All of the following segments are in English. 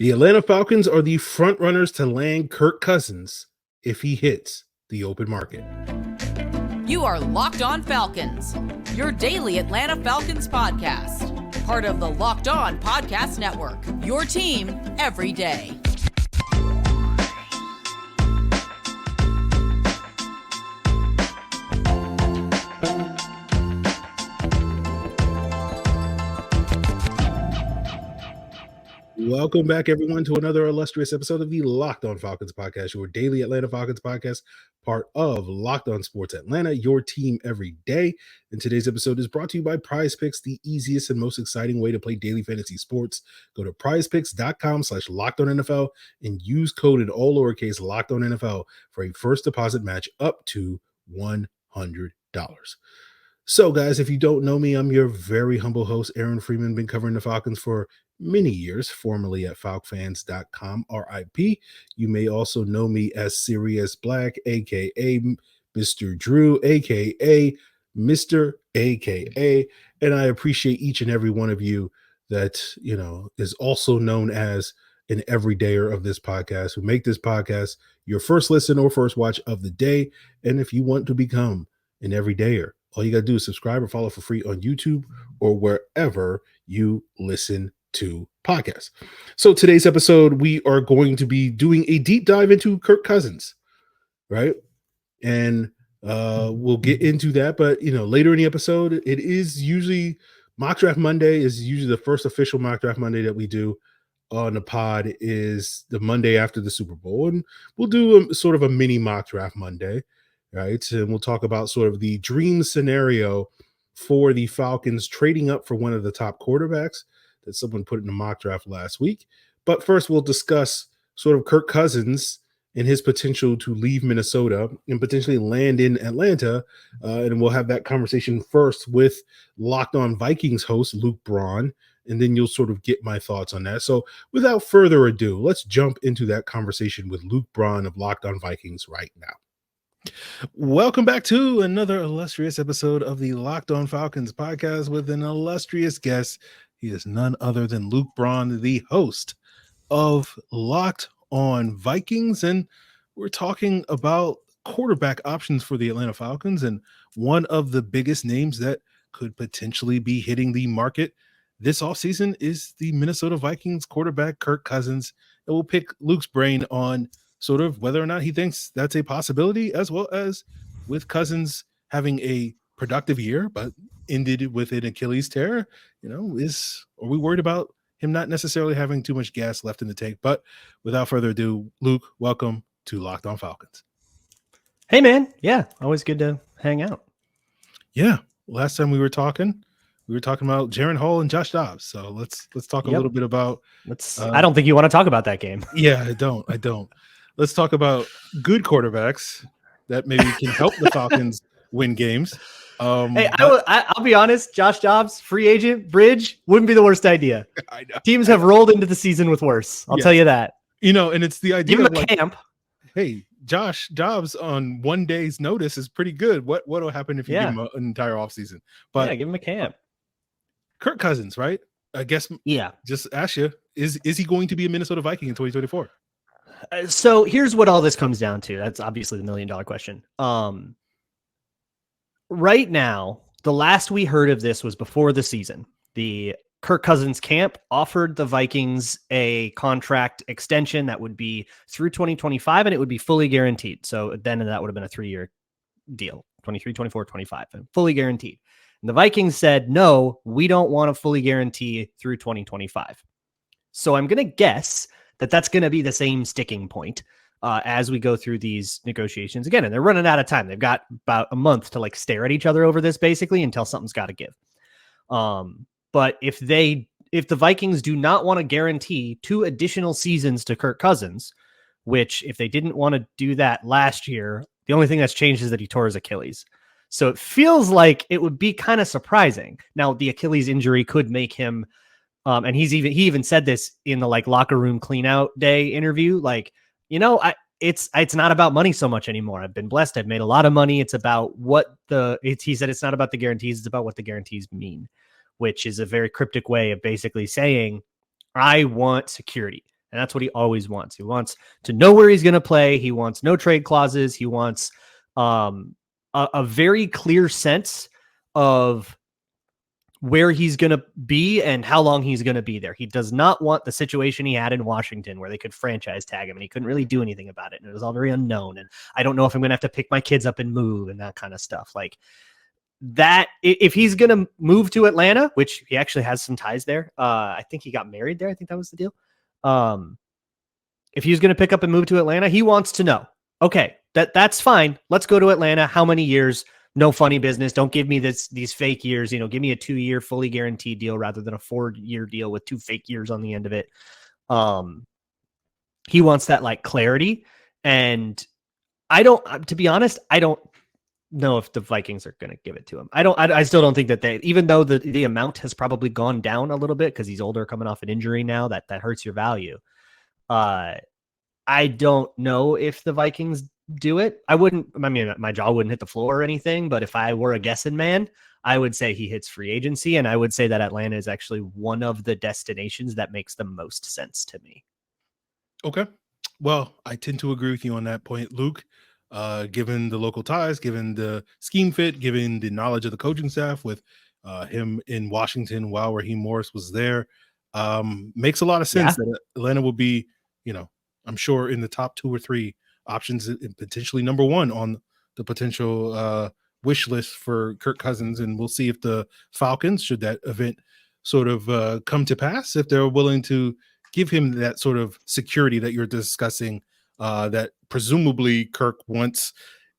The Atlanta Falcons are the front runners to land Kirk Cousins if he hits the open market. You are Locked On Falcons, your daily Atlanta Falcons podcast. Part of the Locked On Podcast Network, your team every day. Welcome back, everyone, to another illustrious episode of the Locked On Falcons podcast, your daily Atlanta Falcons podcast, part of Locked On Sports Atlanta, your team every day. And today's episode is brought to you by PrizePicks, the easiest and most exciting way to play daily fantasy sports. Go to prizepicks.com/LockedOnNFL and use code in all lowercase LockedOnNFL for a first deposit match up to $100. So, guys, if you don't know me, I'm your very humble host, Aaron Freeman. Been covering the Falcons for many years, formerly at falcfans.com, RIP. You may also know me as Sirius Black, aka Mr. Drew, aka Mr. AKA, and I appreciate each and every one of you that, is also known as an everydayer of this podcast, who make this podcast your first listen or first watch of the day. And if you want to become an everydayer, all you got to do is subscribe or follow for free on YouTube or wherever you listen to podcasts. So today's episode, we are going to be doing a deep dive into Kirk Cousins, right? And we'll get into that, but later in the episode, it is usually Mock Draft Monday is usually the first official Mock Draft Monday that we do on the pod is the Monday after the Super Bowl, and we'll do sort of a mini Mock Draft Monday, right? And we'll talk about sort of the dream scenario for the Falcons trading up for one of the top quarterbacks that someone put in the mock draft last week. But first, we'll discuss sort of Kirk Cousins and his potential to leave Minnesota and potentially land in Atlanta. And we'll have that conversation first with Locked On Vikings host Luke Braun, and then you'll sort of get my thoughts on that. So without further ado, let's jump into that conversation with Luke Braun of Locked On Vikings right now. Welcome back to another illustrious episode of the Locked On Falcons podcast with an illustrious guest. He is none other than Luke Braun, the host of Locked On Vikings. And we're talking about quarterback options for the Atlanta Falcons. And one of the biggest names that could potentially be hitting the market this offseason is the Minnesota Vikings quarterback, Kirk Cousins. And we'll pick Luke's brain on sort of whether or not he thinks that's a possibility, as well as with Cousins having a productive year, but ended with an Achilles tear. Are we worried about him not necessarily having too much gas left in the tank? But without further ado, Luke, welcome to Locked On Falcons. Hey, man. Yeah, always good to hang out. Yeah, last time we were talking about Jaren Hall and Josh Dobbs. So let's talk a little bit about. I don't think you want to talk about that game. Yeah, I don't. Let's talk about good quarterbacks that maybe can help the Falcons win games. I'll be honest. Josh Dobbs, free agent, bridge, wouldn't be the worst idea. I know. Teams have rolled into the season with worse. I'll tell you that. And it's the idea Give him of camp. Hey, Josh Dobbs on 1 day's notice is pretty good. What'll happen if you give him an entire offseason? But give him a camp. Kirk Cousins, right? I guess. Yeah. Just ask you, is he going to be a Minnesota Viking in 2024? So here's what all this comes down to. That's obviously the $1 million question. Right now, the last we heard of this was before the season. The Kirk Cousins camp offered the Vikings a contract extension that would be through 2025, and it would be fully guaranteed. So then that would have been a 3-year deal, 23, 24, 25, and fully guaranteed. And the Vikings said, no, we don't want to fully guarantee through 2025. So I'm going to guess that that's going to be the same sticking point as we go through these negotiations again. And they're running out of time. They've got about a month to stare at each other over this basically until something's got to give. But if the Vikings do not want to guarantee 2 additional seasons to Kirk Cousins, which if they didn't want to do that last year, the only thing that's changed is that he tore his Achilles. So it feels like it would be kind of surprising. Now the Achilles injury could make him, and he even said this in the locker room clean out day interview, it's not about money so much anymore. I've been blessed. I've made a lot of money. It's about he said it's not about the guarantees. It's about what the guarantees mean, which is a very cryptic way of basically saying, I want security. And that's what he always wants. He wants to know where he's going to play. He wants no trade clauses. He wants a very clear sense of where he's going to be and how long he's going to be there. He does not want the situation he had in Washington where they could franchise tag him and he couldn't really do anything about it. And it was all very unknown. And I don't know if I'm going to have to pick my kids up and move and that kind of stuff. Like that, if he's going to move to Atlanta, which he actually has some ties there. I think he got married there. I think that was the deal. If he's going to pick up and move to Atlanta, he wants to know, okay, that's fine. Let's go to Atlanta. How many years? No funny business. Don't give me these fake years. Give me a 2-year fully guaranteed deal rather than a 4-year deal with 2 fake years on the end of it. He wants that like clarity. And to be honest, I don't know if the Vikings are going to give it to him. I still don't think that even though the amount has probably gone down a little bit because he's older, coming off an injury now, that hurts your value. I don't know if the Vikings do it. My jaw wouldn't hit the floor or anything, but if I were a guessing man, I would say he hits free agency. And I would say that Atlanta is actually one of the destinations that makes the most sense to me. Okay. Well, I tend to agree with you on that point, Luke. Given the local ties, given the scheme fit, given the knowledge of the coaching staff with him in Washington while Raheem Morris was there, makes a lot of sense that Atlanta will be, I'm sure in the top 2 or 3 options, and potentially number 1 on the potential wish list for Kirk Cousins. And we'll see if the Falcons, should that event sort of come to pass, if they're willing to give him that sort of security that you're discussing, that presumably Kirk wants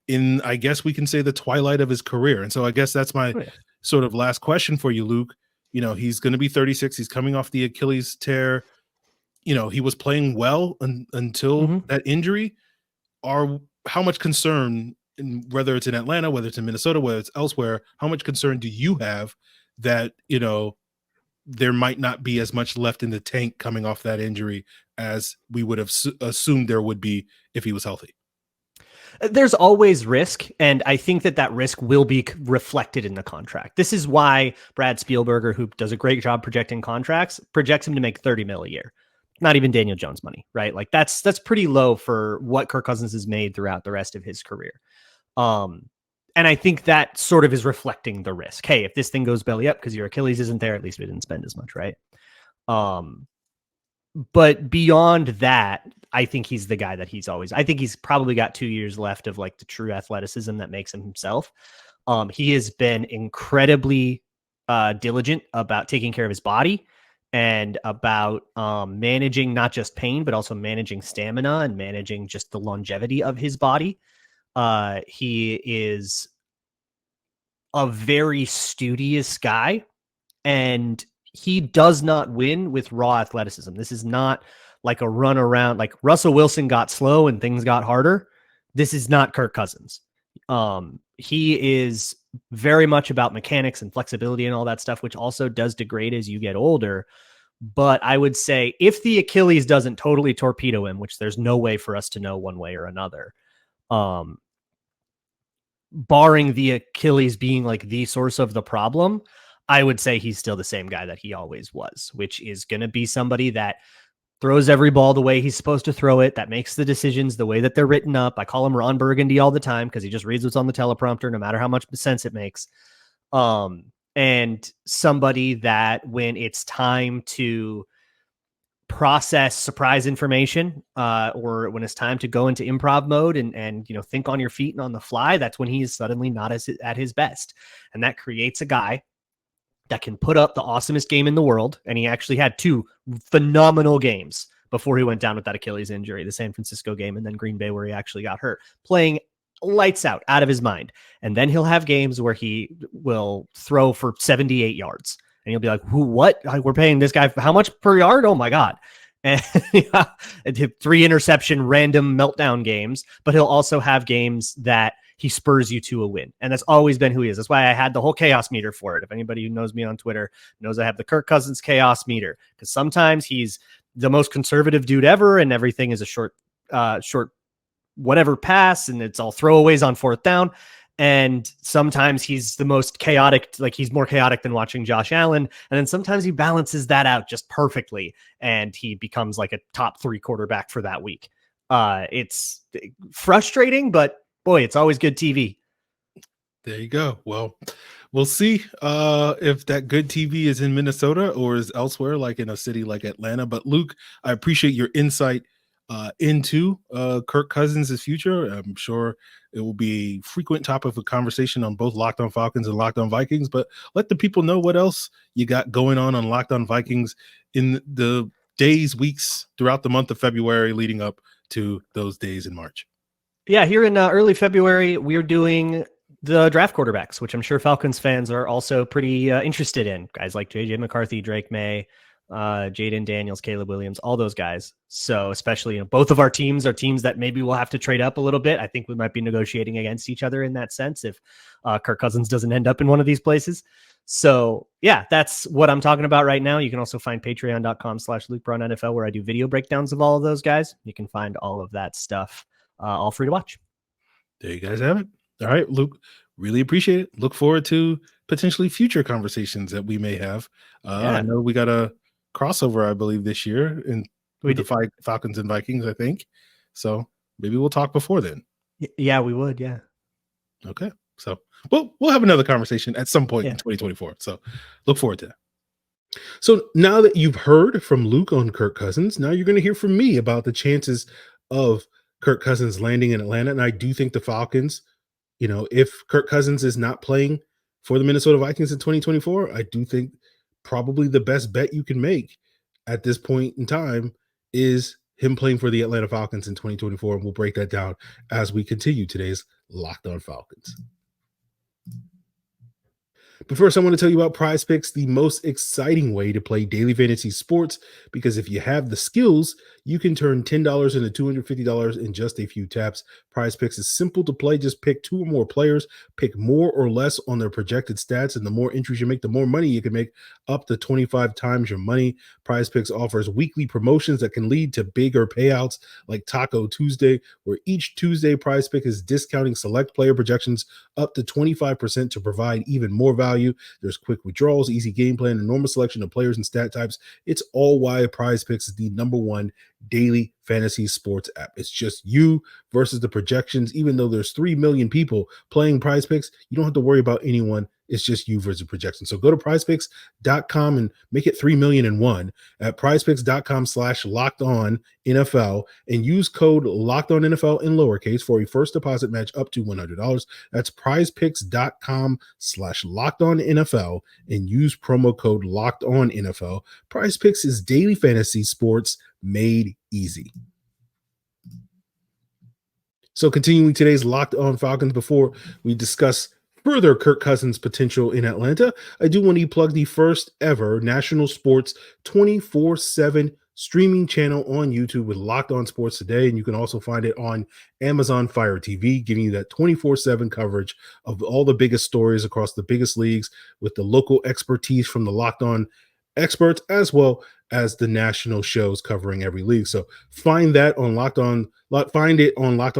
in, I guess we can say, the twilight of his career. And so I guess that's my sort of last question for you, Luke. He's going to be 36. He's coming off the Achilles tear. He was playing well until that injury. How much concern, whether it's in Atlanta, whether it's in Minnesota, whether it's elsewhere, how much concern do you have that, there might not be as much left in the tank coming off that injury as we would have assumed there would be if he was healthy? There's always risk, and I think that risk will be reflected in the contract. This is why Brad Spielberger, who does a great job projecting contracts, projects him to make $30 million a year. Not even Daniel Jones money, right? Like that's pretty low for what Kirk Cousins has made throughout the rest of his career. And I think that sort of is reflecting the risk. Hey, if this thing goes belly up because your Achilles isn't there, at least we didn't spend as much, right? But beyond that, I think he's the guy that I think he's probably got 2 years left of like the true athleticism that makes him himself. He has been incredibly diligent about taking care of his body and about managing not just pain, but also managing stamina and managing just the longevity of his body. He is a very studious guy, and he does not win with raw athleticism. This is not like a run around, like Russell Wilson got slow and things got harder. This is not Kirk Cousins. He is very much about mechanics and flexibility and all that stuff, which also does degrade as you get older. But I would say if the Achilles doesn't totally torpedo him, which there's no way for us to know one way or another, barring the Achilles being like the source of the problem, I would say he's still the same guy that he always was, which is going to be somebody that throws every ball the way he's supposed to throw it, that makes the decisions the way that they're written up. I call him Ron Burgundy all the time because he just reads what's on the teleprompter, no matter how much sense it makes. And somebody that when it's time to process surprise information, or when it's time to go into improv mode and think on your feet and on the fly, that's when he's suddenly not at his best. And that creates a guy that can put up the awesomest game in the world. And he actually had 2 phenomenal games before he went down with that Achilles injury, the San Francisco game and then Green Bay, where he actually got hurt, playing lights out of his mind. And then he'll have games where he will throw for 78 yards and you'll be like, what? We're paying this guy how much per yard? Oh my God. And 3 interception random meltdown games, but he'll also have games that he spurs you to a win. And that's always been who he is. That's why I had the whole chaos meter for it. If anybody who knows me on Twitter knows I have the Kirk Cousins chaos meter, because sometimes he's the most conservative dude ever and everything is a short whatever pass and it's all throwaways on 4th down. And sometimes he's the most chaotic, like he's more chaotic than watching Josh Allen. And then sometimes he balances that out just perfectly and he becomes like a top 3 quarterback for that week. It's frustrating, but boy, it's always good TV. There you go. Well, we'll see if that good TV is in Minnesota or is elsewhere, like in a city like Atlanta. But Luke, I appreciate your insight into Kirk Cousins' future. I'm sure it will be a frequent topic of conversation on both Locked On Falcons and Locked On Vikings. But let the people know what else you got going on Locked On Vikings in the days, weeks throughout the month of February leading up to those days in March. Yeah, here in early February, we're doing the draft quarterbacks, which I'm sure Falcons fans are also pretty interested in. Guys like JJ McCarthy, Drake Maye, Jaden Daniels, Caleb Williams, all those guys. So especially, both of our teams are teams that maybe we'll have to trade up a little bit. I think we might be negotiating against each other in that sense if Kirk Cousins doesn't end up in one of these places. So yeah, that's what I'm talking about right now. You can also find patreon.com/Luke Braun NFL, where I do video breakdowns of all of those guys. You can find all of that stuff all free to watch. There you guys have it. All right, Luke, really appreciate it. Look forward to potentially future conversations that we may have. I know we got a crossover, I believe, this year in the Falcons and Vikings, I think. So maybe we'll talk before then. Yeah, we would. Yeah. Okay. So we'll have another conversation at some point in 2024. So look forward to that. So now that you've heard from Luke on Kirk Cousins, now you're going to hear from me about the chances of Kirk Cousins landing in Atlanta. And I do think the Falcons, if Kirk Cousins is not playing for the Minnesota Vikings in 2024, I do think probably the best bet you can make at this point in time is him playing for the Atlanta Falcons in 2024. And we'll break that down as we continue today's Locked On Falcons. But first, I want to tell you about PrizePicks, the most exciting way to play daily fantasy sports, because if you have the skills, you can turn $10 into $250 in just a few taps. PrizePicks is simple to play. Just pick 2 or more players, pick more or less on their projected stats, and the more entries you make, the more money you can make, up to 25 times your money. PrizePicks offers weekly promotions that can lead to bigger payouts like Taco Tuesday, where each Tuesday PrizePicks is discounting select player projections up to 25% to provide even more value. There's quick withdrawals, easy game plan, enormous selection of players and stat types. It's all why PrizePicks is the #1 daily fantasy sports app. It's just you versus the projections. Even though there's 3 million people playing PrizePicks, you don't have to worry about anyone. It's just you versus projections. So go to prizepicks.com and make it 3,000,001 at prizepicks.com/LockedOnNFL and use code LockedOnNFL in lowercase for a first deposit match up to $100. That's prizepicks.com/LockedOnNFL and use promo code LockedOnNFL. PrizePicks is daily fantasy sports made easy. So continuing today's Locked On Falcons, before we discuss further Kirk Cousins' potential in Atlanta, I do want to plug the first ever national sports 24/7 streaming channel on YouTube with Locked On Sports Today. And you can also find it on Amazon Fire TV, giving you that 24/7 coverage of all the biggest stories across the biggest leagues with the local expertise from the Locked On experts, as well as the national shows covering every league. So find it on Locked On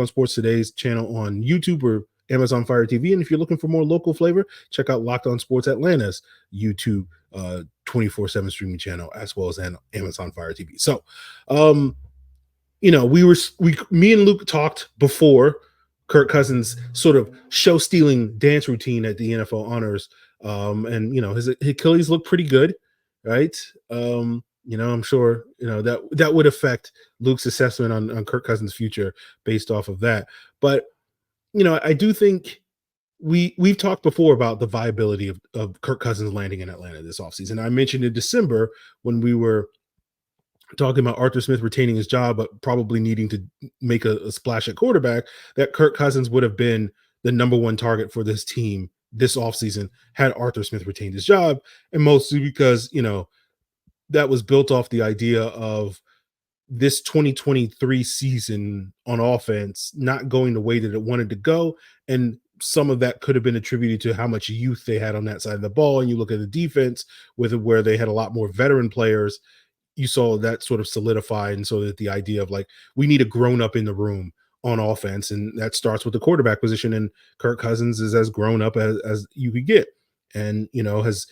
Sports Today's channel on YouTube or Amazon Fire TV. And if you're looking for more local flavor, check out Locked On Sports Atlanta's YouTube 24/7 streaming channel, as well as Amazon Fire TV. So, me and Luke talked before Kirk Cousins' sort of show stealing dance routine at the NFL honors. And his Achilles looked pretty good, right? I'm sure, that would affect Luke's assessment on Kirk Cousins' future based off of that. But I do think we've talked before about the viability of Kirk Cousins landing in Atlanta this offseason. I mentioned in December when we were talking about Arthur Smith retaining his job, but probably needing to make a splash at quarterback, that Kirk Cousins would have been the #1 target for this team this offseason had Arthur Smith retained his job. And mostly because, that was built off the idea of this 2023 season on offense not going the way that it wanted to go. And some of that could have been attributed to how much youth they had on that side of the ball. And you look at the defense where they had a lot more veteran players, you saw that sort of solidify. And so that the idea of we need a grown up in the room on offense, and that starts with the quarterback position. And Kirk Cousins is as grown up as you could get, and has,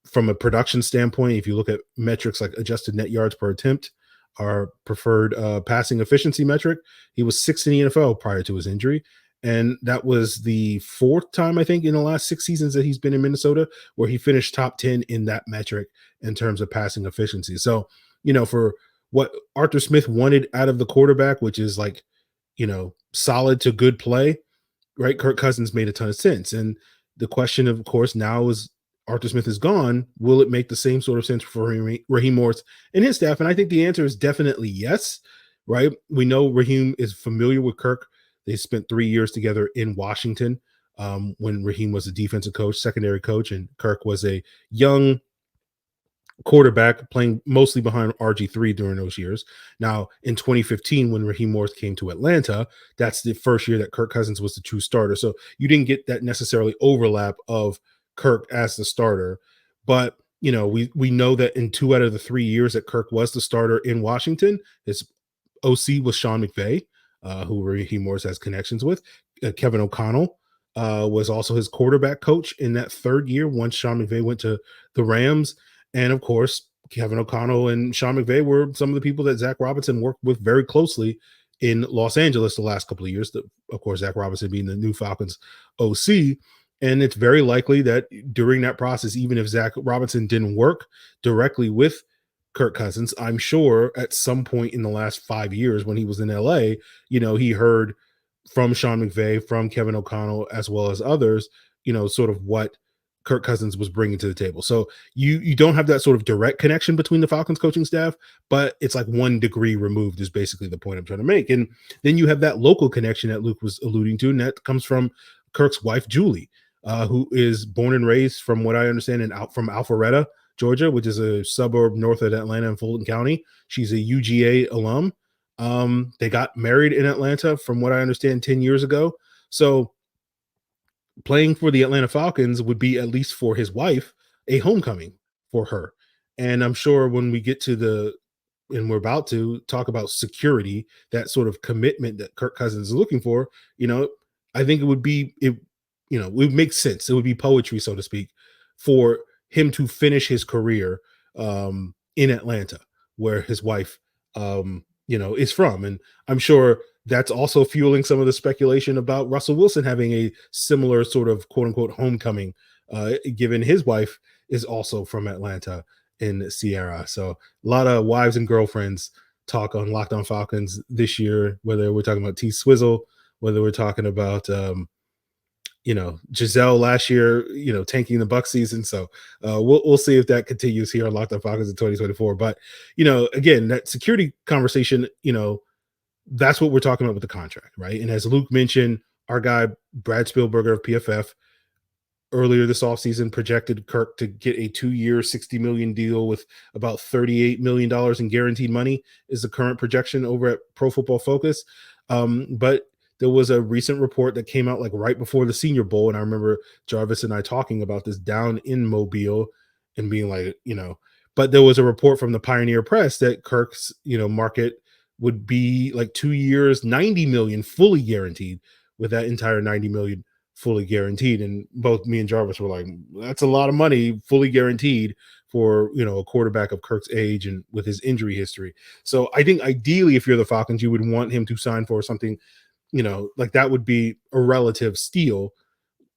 from a production standpoint, if you look at metrics like adjusted net yards per attempt, our preferred passing efficiency metric, he was sixth in the NFL prior to his injury. And that was the fourth time, I think, in the last 6 seasons that he's been in Minnesota where he finished top 10 in that metric in terms of passing efficiency. So, for what Arthur Smith wanted out of the quarterback, which is like, solid to good play, right? Kirk Cousins made a ton of sense. And the question, of course, now is Arthur Smith is gone. Will it make the same sort of sense for Raheem Morris and his staff? And I think the answer is definitely yes, right? We know Raheem is familiar with Kirk. They spent 3 years together in Washington when Raheem was a defensive coach, secondary coach, and Kirk was a young quarterback playing mostly behind RG3 during those years. Now, in 2015, when Raheem Morris came to Atlanta, that's the first year that Kirk Cousins was the true starter. So you didn't get that necessarily overlap of Kirk as the starter. But, we know that in 2 out of the 3 years that Kirk was the starter in Washington, his OC was Sean McVay, who Raheem Morris has connections with. Kevin O'Connell was also his quarterback coach in that 3rd year once Sean McVay went to the Rams. And of course, Kevin O'Connell and Sean McVay were some of the people that Zach Robinson worked with very closely in Los Angeles the last couple of years. Of course, Zach Robinson being the new Falcons OC. And it's very likely that during that process, even if Zach Robinson didn't work directly with Kirk Cousins, I'm sure at some point in the last 5 years when he was in LA, he heard from Sean McVay, from Kevin O'Connell, as well as others, sort of what Kirk Cousins was bringing to the table. So you don't have that sort of direct connection between the Falcons coaching staff, but it's like 1 degree removed is basically the point I'm trying to make. And then you have that local connection that Luke was alluding to, and that comes from Kirk's wife, Julie, who is born and raised, from what I understand, from Alpharetta, Georgia, which is a suburb north of Atlanta in Fulton County. She's a UGA alum. They got married in Atlanta, from what I understand, 10 years ago. So playing for the Atlanta Falcons would be, at least for his wife, a homecoming for her. And I'm sure when we get to and we're about to talk about security, that sort of commitment that Kirk Cousins is looking for, I think it would make sense. It would be poetry, so to speak, for him to finish his career in Atlanta, where his wife, is from. And I'm sure that's also fueling some of the speculation about Russell Wilson having a similar sort of quote unquote homecoming, given his wife is also from Atlanta in Sierra. So a lot of wives and girlfriends talk on Locked On Falcons this year, whether we're talking about T Swizzle, whether we're talking about, Giselle last year, tanking the Buck season. So we'll see if that continues here on Locked On Falcons in 2024. But, again, that security conversation, that's what we're talking about with the contract, right? And as Luke mentioned, our guy, Brad Spielberger of PFF, earlier this offseason projected Kirk to get a 2-year, $60 million deal with about $38 million in guaranteed money is the current projection over at Pro Football Focus. But there was a recent report that came out like right before the Senior Bowl. And I remember Jarvis and I talking about this down in Mobile and being like, but there was a report from the Pioneer Press that Kirk's, market would be like 2 years, $90 million fully guaranteed, with that entire $90 million fully guaranteed. And both me and Jarvis were like, that's a lot of money fully guaranteed for, a quarterback of Kirk's age and with his injury history. So I think ideally, if you're the Falcons, you would want him to sign for something, like that would be a relative steal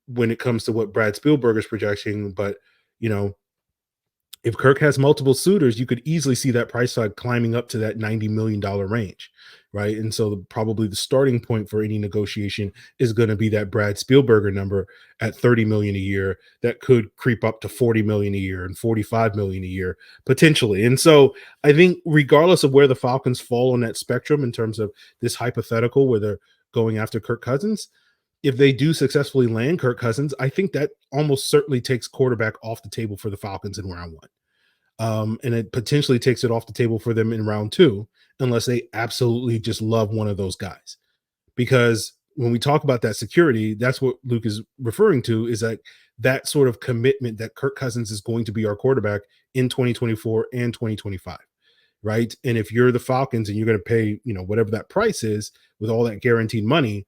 when it comes to what Brad Spielberg is projecting. But, if Kirk has multiple suitors, you could easily see that price tag climbing up to that $90 million range, right? And so probably the starting point for any negotiation is going to be that Brad Spielberger number at $30 million a year that could creep up to $40 million a year and $45 million a year potentially. And so I think regardless of where the Falcons fall on that spectrum in terms of this hypothetical where they're going after Kirk Cousins, if they do successfully land Kirk Cousins, I think that almost certainly takes quarterback off the table for the Falcons in round 1. And it potentially takes it off the table for them in round 2, unless they absolutely just love one of those guys. Because when we talk about that security, that's what Luke is referring to, is that sort of commitment that Kirk Cousins is going to be our quarterback in 2024 and 2025, right? And if you're the Falcons and you're going to pay, whatever that price is with all that guaranteed money,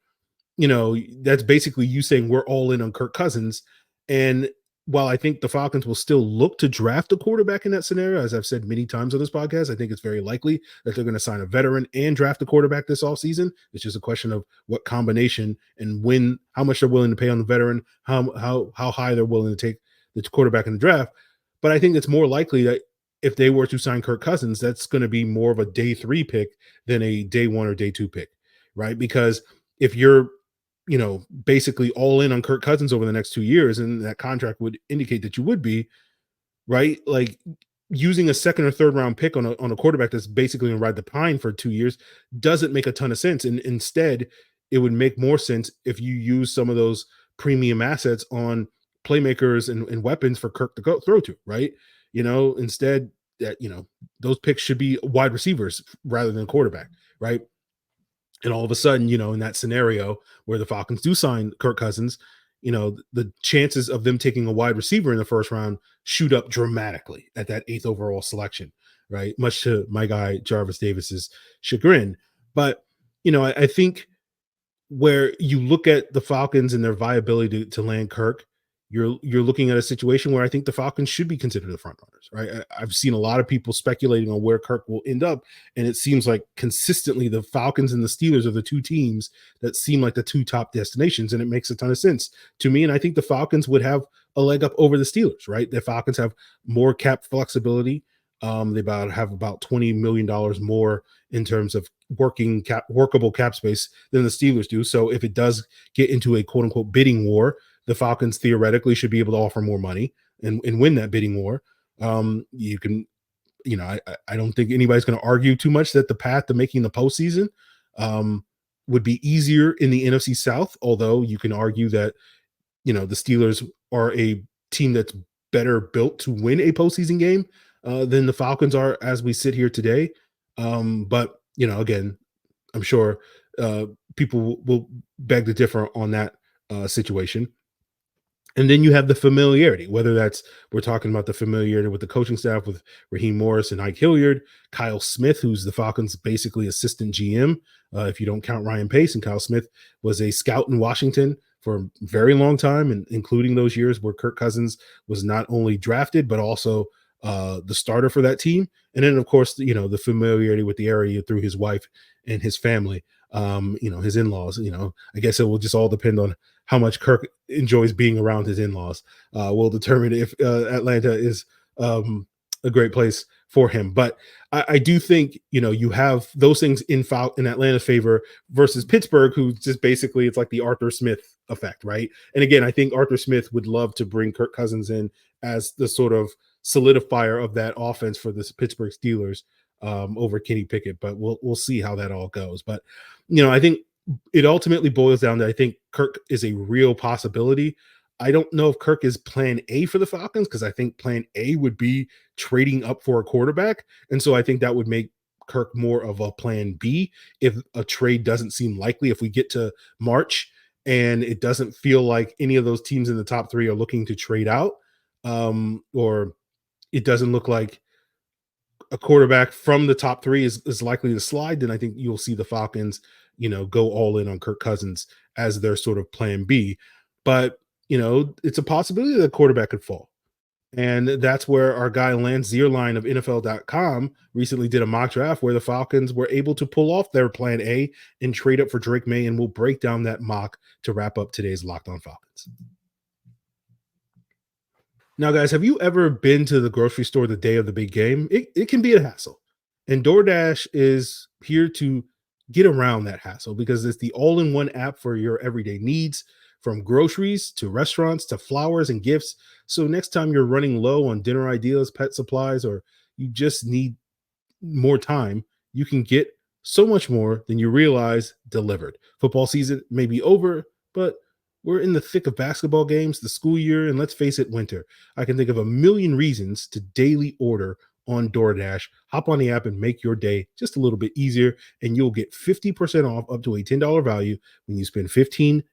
that's basically you saying we're all in on Kirk Cousins. And while I think the Falcons will still look to draft a quarterback in that scenario, as I've said many times on this podcast, I think it's very likely that they're going to sign a veteran and draft a quarterback this offseason. It's just a question of what combination and how much they're willing to pay on the veteran, how high they're willing to take the quarterback in the draft. But I think it's more likely that if they were to sign Kirk Cousins, that's going to be more of a day 3 pick than a day 1 or day 2 pick, right? Because if you're basically all in on Kirk Cousins over the next 2 years, and that contract would indicate that you would be, right? Like using a second or third round pick on a quarterback that's basically going to ride the pine for 2 years doesn't make a ton of sense. And instead, it would make more sense if you use some of those premium assets on playmakers and weapons for Kirk to go throw to, right? Instead that, those picks should be wide receivers rather than quarterback, right? And all of a sudden, in that scenario where the Falcons do sign Kirk Cousins, the chances of them taking a wide receiver in the first round shoot up dramatically at that 8th overall selection, right? Much to my guy Jarvis Davis's chagrin. But, I think where you look at the Falcons and their viability to land Kirk, you're looking at a situation where I think the Falcons should be considered the front runners, right? I've seen a lot of people speculating on where Kirk will end up, and it seems like consistently the Falcons and the Steelers are the two teams that seem like the two top destinations, and it makes a ton of sense to me. And I think the Falcons would have a leg up over the Steelers, right? The Falcons have more cap flexibility. They have about $20 million more in terms of workable cap space than the Steelers do. So if it does get into a quote unquote bidding war, the Falcons theoretically should be able to offer more money and win that bidding war. You can, I don't think anybody's going to argue too much that the path to making the postseason would be easier in the NFC South. Although you can argue that, the Steelers are a team that's better built to win a postseason game than the Falcons are as we sit here today. But, again, I'm sure people will beg to differ on that situation. And then you have the familiarity, whether we're talking about the familiarity with the coaching staff with Raheem Morris and Ike Hilliard, Kyle Smith, who's the Falcons' basically assistant GM, if you don't count Ryan Pace. And Kyle Smith was a scout in Washington for a very long time, and including those years where Kirk Cousins was not only drafted, but also the starter for that team. And then, of course, the familiarity with the area through his wife and his family, his in-laws. I guess it will just all depend on how much Kirk enjoys being around his in-laws. Will determine if Atlanta is a great place for him. But I do think, you have those things in Atlanta's favor versus Pittsburgh, who just basically, it's like the Arthur Smith effect, right? And again, I think Arthur Smith would love to bring Kirk Cousins in as the sort of solidifier of that offense for the Pittsburgh Steelers over Kenny Pickett, but we'll see how that all goes. But, I think it ultimately boils down to, I think Kirk is a real possibility. I don't know if Kirk is plan A for the Falcons, because I think plan A would be trading up for a quarterback. And so I think that would make Kirk more of a plan B if a trade doesn't seem likely. If we get to March and it doesn't feel like any of those teams in the top 3 are looking to trade out, or it doesn't look like a quarterback from the top 3 is likely to slide, then I think you'll see the Falcons, go all in on Kirk Cousins as their sort of plan B. But, it's a possibility that a quarterback could fall. And that's where our guy Lance Zierlein of NFL.com recently did a mock draft where the Falcons were able to pull off their plan A and trade up for Drake Maye. And we'll break down that mock to wrap up today's Locked On Falcons. Now, guys, have you ever been to the grocery store the day of the big game? It can be a hassle. And DoorDash is here to get around that hassle because it's the all-in-one app for your everyday needs, from groceries to restaurants to flowers and gifts. So next time you're running low on dinner ideas, pet supplies, or you just need more time, you can get so much more than you realize delivered. Football season may be over, but we're in the thick of basketball games, the school year, and let's face it, winter. I can think of a million reasons to daily order on DoorDash. Hop on the app and make your day just a little bit easier, and you'll get 50% off up to a $10 value when you spend $15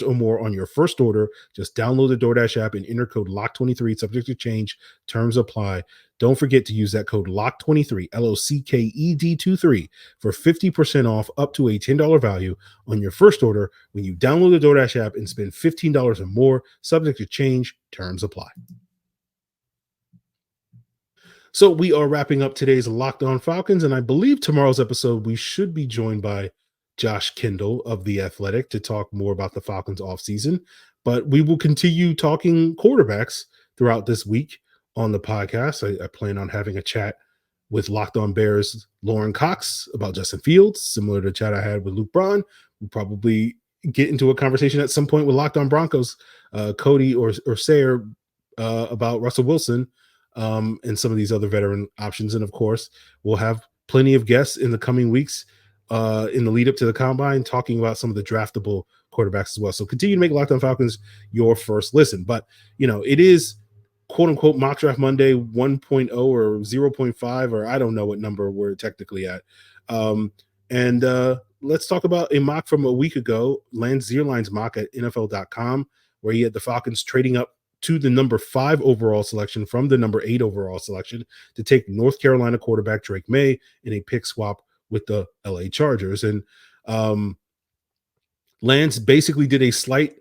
or more on your first order. Just download the DoorDash app and enter code LOCK23, subject to change. Terms apply. Don't forget to use that code LOCK23, LOCKED23, for 50% off up to a $10 value on your first order when you download the DoorDash app and spend $15 or more, subject to change. Terms apply. So we are wrapping up today's Locked On Falcons, and I believe tomorrow's episode we should be joined by Josh Kendall of The Athletic to talk more about the Falcons offseason. But we will continue talking quarterbacks throughout this week on the podcast. I plan on having a chat with Locked On Bears Lauren Cox about Justin Fields, similar to the chat I had with Luke Braun. We'll probably get into a conversation at some point with Locked On Broncos, Cody or Sayer, about Russell Wilson, and some of these other veteran options. And of course, we'll have plenty of guests in the coming weeks in the lead up to the combine, talking about some of the draftable quarterbacks as well. So continue to make Locked On Falcons your first listen. But, it is quote unquote mock draft Monday 1.0 or 0.5, or I don't know what number we're technically at. Let's talk about a mock from a week ago, Lance Zierlein's mock at NFL.com, where he had the Falcons trading up to the number 5 overall selection from the number 8 overall selection to take North Carolina quarterback Drake Maye in a pick swap with the LA Chargers. And Lance basically did a slight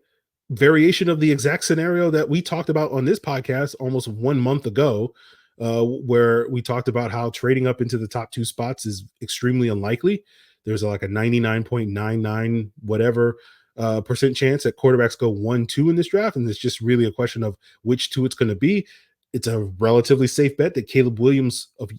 variation of the exact scenario that we talked about on this podcast almost 1 month ago, where we talked about how trading up into the top 2 spots is extremely unlikely. There's like a 99.99 whatever percent chance that quarterbacks go 1-2 in this draft, and it's just really a question of which 2 it's going to be. It's a relatively safe bet that Caleb Williams of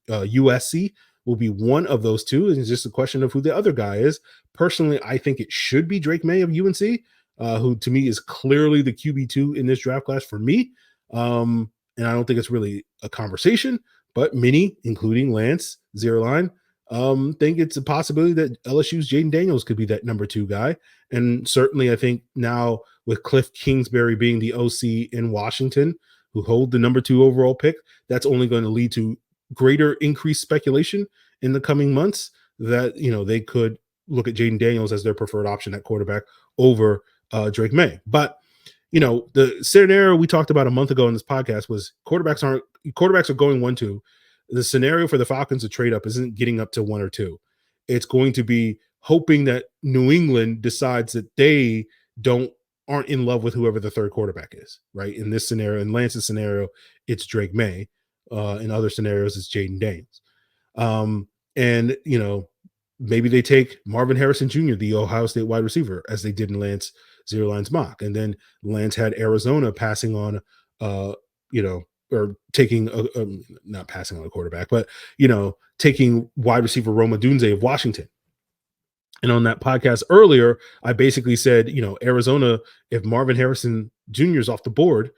USC will be one of those 2, and it's just a question of who the other guy is. Personally, I think it should be Drake Maye of UNC, who to me is clearly the QB2 in this draft class for me, and I don't think it's really a conversation, but many, including Lance Zierlein, think it's a possibility that LSU's Jaden Daniels could be that number 2 guy. And certainly I think now with Cliff Kingsbury being the OC in Washington, who hold the number 2 overall pick, that's only going to lead to greater increased speculation in the coming months that, they could look at Jaden Daniels as their preferred option at quarterback over Drake Maye. But, the scenario we talked about a month ago in this podcast was quarterbacks are going 1-2. The scenario for the Falcons to trade up isn't getting up to 1 or 2. It's going to be hoping that New England decides that they aren't in love with whoever the third quarterback is, right? In this scenario, in Lance's scenario, it's Drake Maye. In other scenarios, it's Jaden Daniels. Maybe they take Marvin Harrison Jr., the Ohio State wide receiver, as they did in Lance Zierlein's mock. And then Lance had Arizona passing on, or taking not passing on a quarterback, but taking wide receiver Rome Odunze of Washington. And on that podcast earlier, I basically said, Arizona, if Marvin Harrison Jr. is off the board,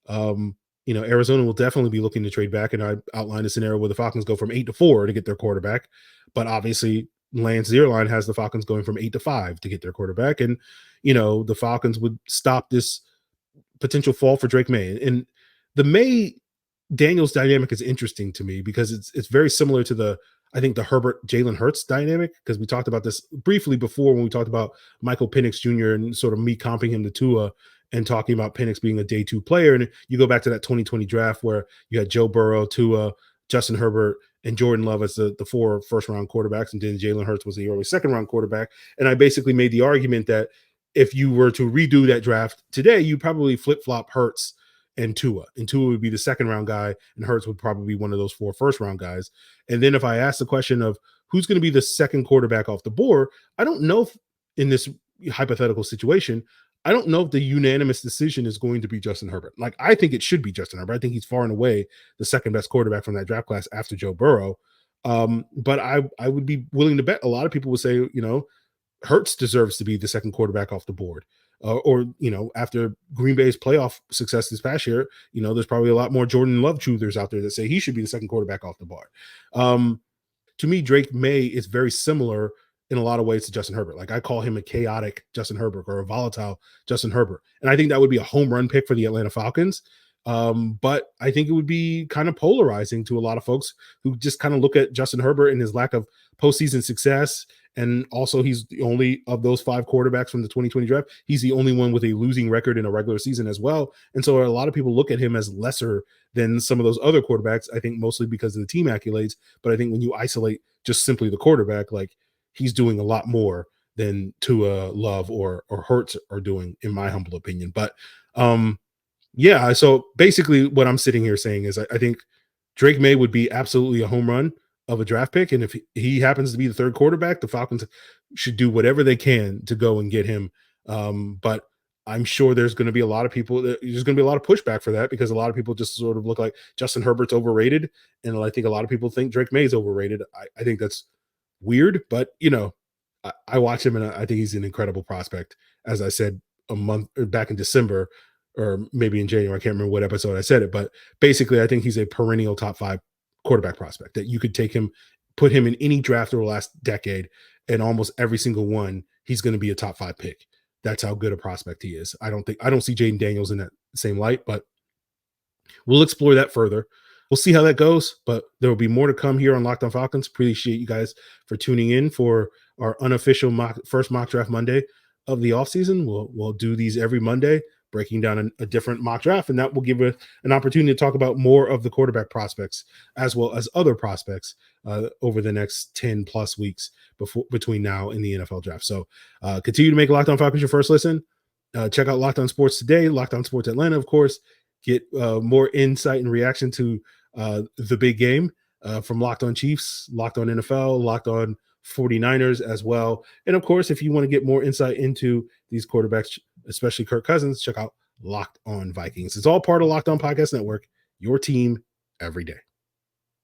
Arizona will definitely be looking to trade back. And I outlined a scenario where the Falcons go from 8 to 4 to get their quarterback. But obviously Lance Zierlein has the Falcons going from 8 to 5 to get their quarterback. And, the Falcons would stop this potential fall for Drake Maye. And the Maye Daniels dynamic is interesting to me because it's very similar to the Herbert Jalen Hurts dynamic, because we talked about this briefly before when we talked about Michael Penix Jr. and sort of me comping him to Tua and talking about Penix being a day 2 player. And you go back to that 2020 draft where you had Joe Burrow, Tua, Justin Herbert, and Jordan Love as the 4 first-round quarterbacks, and then Jalen Hurts was the early second-round quarterback. And I basically made the argument that if you were to redo that draft today, you probably flip-flop Hurts and Tua would be the second-round guy, and Hurts would probably be one of those 4 first-round guys. And then if I ask the question of who's going to be the second quarterback off the board, I don't know if in this hypothetical situation, I don't know if the unanimous decision is going to be Justin Herbert. Like, I think it should be Justin Herbert. I think he's far and away the second best quarterback from that draft class after Joe Burrow. But I would be willing to bet a lot of people would say, Hurts deserves to be the second quarterback off the board. After Green Bay's playoff success this past year, there's probably a lot more Jordan Love truthers out there that say he should be the second quarterback off the board. To me, Drake Maye is very similar in a lot of ways to Justin Herbert. Like, I call him a chaotic Justin Herbert or a volatile Justin Herbert. And I think that would be a home run pick for the Atlanta Falcons. But I think it would be kind of polarizing to a lot of folks who just kind of look at Justin Herbert and his lack of postseason success. And also, he's the only of those 5 quarterbacks from the 2020 draft. He's the only one with a losing record in a regular season as well. And so a lot of people look at him as lesser than some of those other quarterbacks, I think mostly because of the team accolades. But I think when you isolate just simply the quarterback, like, he's doing a lot more than Tua, Love, or Hurts are doing, in my humble opinion. But yeah, so basically what I'm sitting here saying is I think Drake Maye would be absolutely a home run of a draft pick. And if he happens to be the 3rd quarterback, the Falcons should do whatever they can to go and get him. But I'm sure there's going to be a lot of people, there's going to be a lot of pushback for that, because a lot of people just sort of look like Justin Herbert's overrated. And I think a lot of people think Drake Maye is overrated. I think that's weird, but I watch him and I think he's an incredible prospect. As I said a month back in December, or maybe in January, I can't remember what episode I said it, but basically I think he's a perennial top 5 quarterback prospect that you could take him, put him in any draft over the last decade, and almost every single one, he's going to be a top 5 pick. That's how good a prospect he is. I don't see Jaden Daniels in that same light, but we'll explore that further. We'll see how that goes, but there will be more to come here on Locked On Falcons. Appreciate you guys for tuning in for our unofficial first mock draft Monday of the offseason. We'll do these every Monday, breaking down a different mock draft, and that will give an opportunity to talk about more of the quarterback prospects as well as other prospects over the next 10 plus weeks between now and the NFL draft. So continue to make Locked On Falcons your first listen. Check out Locked On Sports today, Locked On Sports Atlanta, of course. Get more insight and reaction to the big game from Locked On Chiefs, Locked On NFL, Locked On 49ers as well. And of course, if you want to get more insight into these quarterbacks, especially Kirk Cousins, check out Locked On Vikings. It's all part of Locked On Podcast Network, your team every day.